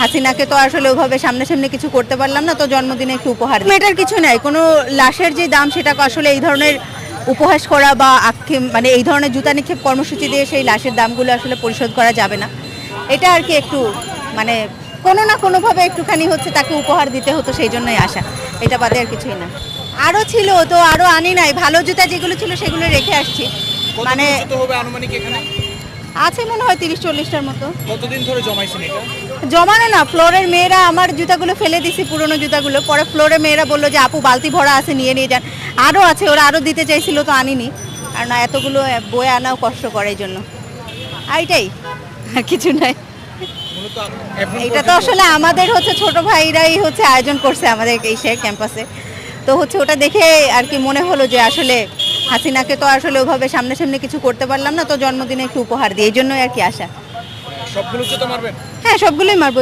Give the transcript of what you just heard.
হাসিনাকে তো আসলে ওইভাবে সামনাসামনি কিছু করতে পারলাম না, তো জন্মদিনে একটু উপহার এটার কিছু নাই। কোনো লাশের যে দাম সেটা আসলে এই ধরনের উপহাস করা বা আক্ষেপ মানে এই ধরনের জুতা নিক্ষেপ কর্মসূচি দিয়ে সেই লাশের দামগুলো আসলে পরিশোধ করা যাবে না। এটা আর কি একটু মানে কোনো না কোনোভাবে একটুখানি হচ্ছে তাকে উপহার দিতে হতো, সেই জন্যই আসা, এটা বাদে আর কিছুই না। আরও ছিল তো আরও আনি নাই, ভালো জুতা যেগুলো ছিল সেগুলো রেখে আসছি। মানে হবে আনুমানিক এখানে আছে মনে হয় 30-40টার মতো। কতদিন ধরে জমাইছেন এটা? জমানো না, ফ্লোরের মেয়েরা আমার জুতাগুলো ফেলে দিছি, পুরনো জুতাগুলো, পরে ফ্লোরের মেয়েরা বললো যে আপু বালতি ভরা আছে, নিয়ে নিয়ে যান। আরও আছে, ওরা আরও দিতে চাইছিল তো আনিনি। আর না এতগুলো বয়ে আনাও কষ্ট করে এই জন্য, আর এটাই, আর কিছু নাই। মূলত এখন এটা তো আসলে আমাদের হচ্ছে ছোট ভাইরাই হচ্ছে আয়োজন করছে আমাদের এই ক্যাম্পাসে, তো হচ্ছে ওটা দেখে আর কি মনে হলো যে আসলে হাসিনাকে তো আসলে ওইভাবে সামনাসামনি কিছু করতে পারলাম না, তো জন্মদিনে একটু উপহার দিই, এই জন্যই আর কি আসা। সবগুলো জুতো মারবেন? হ্যাঁ, সবগুলোই মারবো।